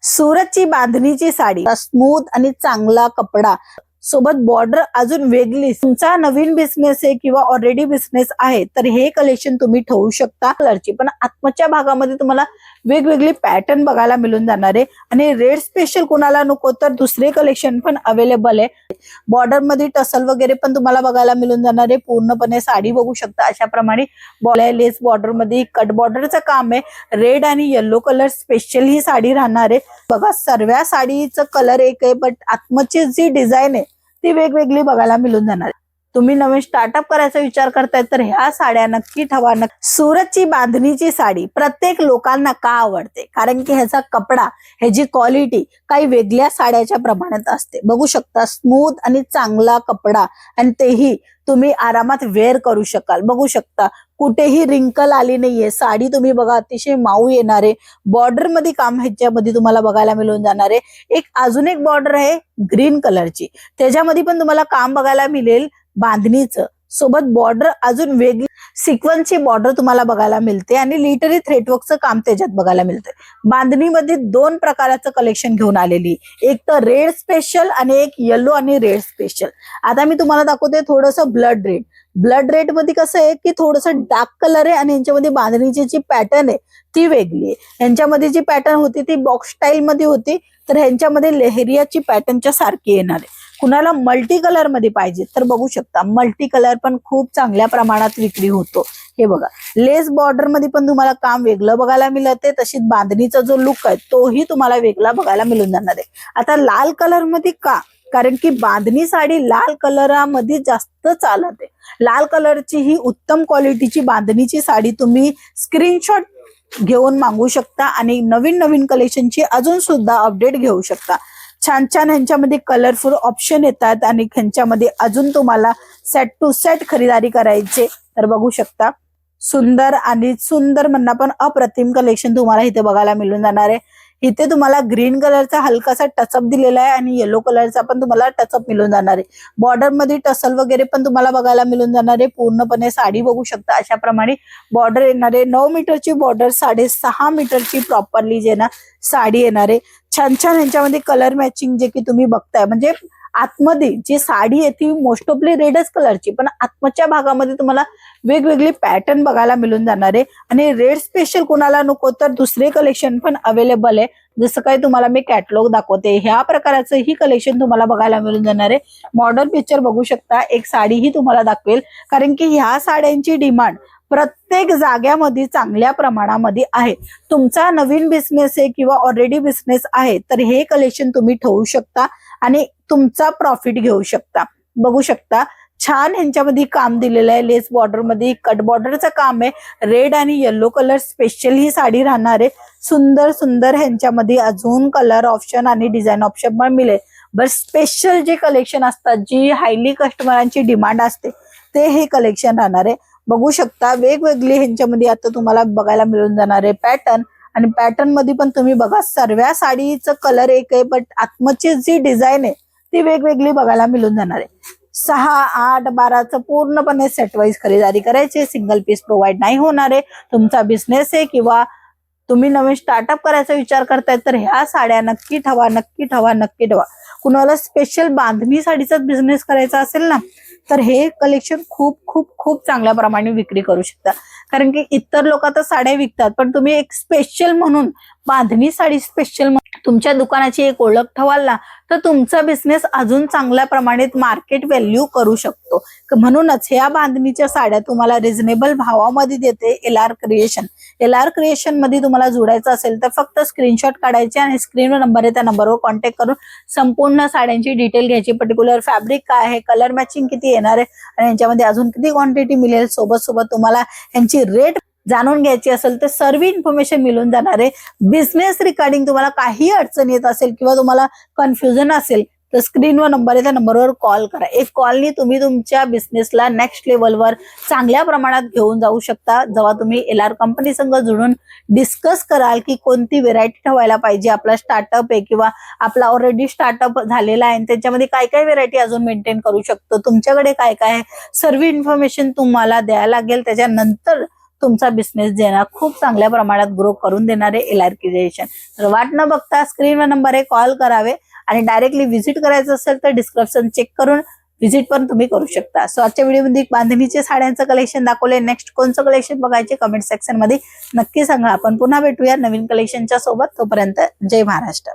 सुरतची बांधणीची sari, smooth आणि चांगला कपडा सोबत बॉर्डर अजून वेगळी. तुमचा नवीन बिझनेस आहे किंवा ऑलरेडी बिझनेस आहे तर हे कलेक्शन तुम्ही ठेवू शकता. कलरची पण आत्मच्या भागामध्ये तुम्हाला वेगवेगळे पॅटर्न बघायला मिळून जाणार आहे. आणि रेड स्पेशल कोणाला नको तर दुसरे कलेक्शन पण अवेलेबल आहे. बॉर्डर मध्ये टसल वगैरे पण तुम्हाला बघायला मिळून जाणार आहे. पूर्णपणे साडी बघू शकता अशा प्रमाणे लेस बॉर्डर मध्ये कट बॉर्डरचं काम आहे. रेड आणि येलो कलर स्पेशल ही साडी राहणार आहे. बघा सर्व साडीचं कलर एक आहे बट आत्मची जी डिझाईन आहे ती वेगवेगळी बघायला मिळून जाणार. तुम्ही नवीन स्टार्टअप करायचा विचार करताय तर ह्या साड्या नक्की ठेवा. सुरतची बांधणीची साडी प्रत्येक लोकांना का आवडते कारण की ह्याचा कपडा, ह्याची क्वालिटी काही वेगळ्या साड्याच्या प्रमाणात असते. बघू शकता स्मूथ आणि चांगला कपडा आणि तेही तुम्ही आरामात वेअर करू शकाल. बघू शकता कुठेही रिंकल आली नाहीये. साडी तुम्ही बघा अतिशय माऊ येणारे. बॉर्डर मध्ये काम ह्याच्यामध्ये तुम्हाला बघायला मिळून जाणार आहे. एक अजून एक बॉर्डर आहे ग्रीन कलरची, त्याच्यामध्ये पण तुम्हाला काम बघायला मिळेल बांधणीचं. सोबत बॉर्डर अजून वेगळी सिक्वेन्सची बॉर्डर तुम्हाला बघायला मिळते आणि लिटरली थ्रेडवर्कचं काम त्याच्यात बघायला मिळते. बांधणीमध्ये दोन प्रकाराचं कलेक्शन घेऊन आलेली, एक तर रेड स्पेशल आणि एक येलो आणि रेड स्पेशल. आता मी तुम्हाला दाखवते थोडंसं ब्लड रेड. ब्लड रेड मध्ये कसं आहे की थोडंसं डार्क कलर आहे आणि यांच्यामध्ये बांधणीची जी पॅटर्न आहे ती वेगळी आहे. यांच्यामध्ये जी पॅटर्न होती ती बॉक्स स्टाईल मध्ये होती तर ह्यांच्यामध्ये लेहरियाची पॅटर्नच्या सारखी येणार आहे. कुणाला मल्टी कलर मध्ये पाहिजे तर बघू शकता मल्टी कलर पण खूप चांगल्या प्रमाणात विक्री होतो. हे बघा लेस बॉर्डर मध्ये पण तुम्हाला काम वेगळं बघायला मिळते. तशीच बांधणीचा जो लुक आहे तोही तुम्हाला वेगळा बघायला मिळून जाणार आहे. आता लाल कलर मध्ये का, कारण की बांधणी साडी लाल कलरामध्ये जास्त चालत आहे. लाल कलरची ही उत्तम क्वालिटीची बांधणीची साडी तुम्ही स्क्रीनशॉट घेऊन मागवू शकता आणि नवीन नवीन कलेक्शनची अजून सुद्धा अपडेट घेऊ शकता. छान छान ह्यांच्यामध्ये कलरफुल ऑप्शन येतात आणि ह्यांच्यामध्ये अजून तुम्हाला सेट टू सेट खरीदारी करायचे तर बघू शकता सुंदर आणि सुंदर म्हणणं पण अप्रतिम कलेक्शन तुम्हाला इथे बघायला मिळून जाणार आहे. इथे तुम्हाला ग्रीन कलरचा हलकासा टचअप दिलेला आहे आणि येलो कलरचा पण तुम्हाला टचअप मिळून जाणार आहे. बॉर्डर मध्ये टसल वगैरे पण तुम्हाला बघायला मिळून जाणार आहे. पूर्णपणे साडी बघू शकता अशा प्रमाणे बॉर्डर येणार आहे. 9 मीटरची बॉर्डर, 6.5 मीटरची प्रॉपरली जे ना साडी येणार आहे. छान छान ह्यांच्यामध्ये कलर मॅचिंग जे की तुम्ही बघताय म्हणजे आतमध्ये जी साडी आहे ती मोस्ट ऑफली रेडच कलरची पण आतमच्या भागामध्ये तुम्हाला वेगवेगळे पॅटर्न बघायला मिळून जाणार आहे. आणि रेड स्पेशल कोणाला नको तर दुसरे कलेक्शन पण अवेलेबल आहे. जसं काही तुम्हाला मी कॅटलॉग दाखवते ह्या प्रकारचं ही कलेक्शन तुम्हाला बघायला मिळून जाणार आहे. मॉडर्न पिक्चर बघू शकता. एक साडी ही तुम्हाला दाखवेल कारण की ह्या साड्यांची डिमांड प्रत्येक जाग्यामध्ये चांगल्या प्रमाणामध्ये आहे. तुमचा नवीन बिझनेस आहे किंवा ऑलरेडी बिझनेस आहे तर हे कलेक्शन तुम्ही ठेवू शकता आणि तुमचा प्रॉफिट घेऊ शकता. बघू शकता छान ह्यांच्यामध्ये काम दिलेलं आहे. लेस बॉर्डर मध्ये कट बॉर्डरचं काम आहे. रेड आणि येलो कलर स्पेशल ही साडी राहणार आहे. सुंदर सुंदर ह्यांच्यामध्ये अजून कलर ऑप्शन आणि डिझाईन ऑप्शन पण मिळेल. बट स्पेशल जे कलेक्शन असतात जी हायली कस्टमरांची डिमांड असते ते हे कलेक्शन राहणार आहे. बघू शकता वेगवेगळे ह्यांच्यामध्ये आता तुम्हाला बघायला मिळून जाणार आहे पॅटर्न आणि पॅटर्न मध्ये पण तुम्ही बघा सर्व साडीचं कलर एक आहे बट आत्मची जी डिझाईन आहे ती वेगवेगळी बघायला मिळून जाणार आहे. 6, 8, 12चं पूर्णपणे सेट वाईज खरेदी करायचे. सिंगल पीस प्रोव्हाइड नाही होणार आहे. तुमचा बिझनेस आहे किंवा तुम्ही नवीन स्टार्टअप करायचा विचार करताय तर ह्या साड्या नक्की ठेवा, नक्की ठेवा, नक्की ठेवा. कुणाला स्पेशल बांधणी साडीचाच बिझनेस करायचा असेल ना तर हे कलेक्शन खूप खूप खूप चांगल्या प्रमाणे विक्री करू शकता. कारण की इतर लोक आता साड्या विकतात पण तुम्ही एक स्पेशल म्हणून बांधणी साडी स्पेशल तुमच्या दुकानाची एक ओळख ठेवाल ना तर तुमचा बिझनेस अजून चांगल्या प्रमाणात मार्केट व्हॅल्यू करू शकतो. म्हणूनच ह्या बांधणीच्या साड्या तुम्हाला रिझनेबल भावामध्ये देते LR क्रिएशन. LR क्रिएशन मध्ये तुम्हाला जोडायचं असेल तर फक्त स्क्रीनशॉट काढायचे आणि स्क्रीनवर नंबर आहे त्या नंबरवर कॉन्टॅक्ट करून संपूर्ण साड्यांची डिटेल घ्यायची. पर्टिक्युलर फॅब्रिक काय आहे, कलर मॅचिंग किती येणार आहे आणि यांच्यामध्ये अजून किती क्वांटिटी मिळेल, सोबत सोबत तुम्हाला यांची रेट जाणून घ्यायची असेल तर सर्व इन्फॉर्मेशन मिळून जाणार आहे. बिझनेस रिगार्डिंग तुम्हाला काही अडचण येत असेल किंवा तुम्हाला कन्फ्युजन असेल तर स्क्रीनवर नंबर आहे त्या नंबरवर कॉल करा. एक कॉलनी तुम्ही तुमच्या बिझनेसला नेक्स्ट लेवलवर चांगल्या प्रमाणात घेऊन जाऊ शकता. जेव्हा तुम्ही LR कंपनी संग जुळून डिस्कस कराल की कोणती व्हेरायटी ठेवायला पाहिजे. आपला स्टार्टअप आहे किंवा आपला ऑलरेडी स्टार्टअप झालेला आहे त्याच्यामध्ये काय काय व्हेरायटी अजून मेंटेन करू शकतो, तुमच्याकडे काय काय आहे, सर्व इन्फॉर्मेशन तुम्हाला द्यायला लागेल. त्याच्यानंतर तुमचा बिझनेस जे ना खूप चांगल्या प्रमाणात ग्रो करून देणारे LR क्रिएशन. तर वाट न बघता स्क्रीनवर नंबर आहे, कॉल करावे आणि डायरेक्टली व्हिजिट करायचं असेल तर डिस्क्रिप्शन चेक करून व्हिजिट पण तुम्ही करू शकता. सो आजच्या व्हिडिओमध्ये बांधणीचे साड्यांचं कलेक्शन दाखवले. नेक्स्ट कोणतं कलेक्शन बघायचे कमेंट सेक्शन मध्ये नक्की सांगा. आपण पुन्हा भेटूया नवीन कलेक्शनच्या सोबत. तोपर्यंत जय महाराष्ट्र.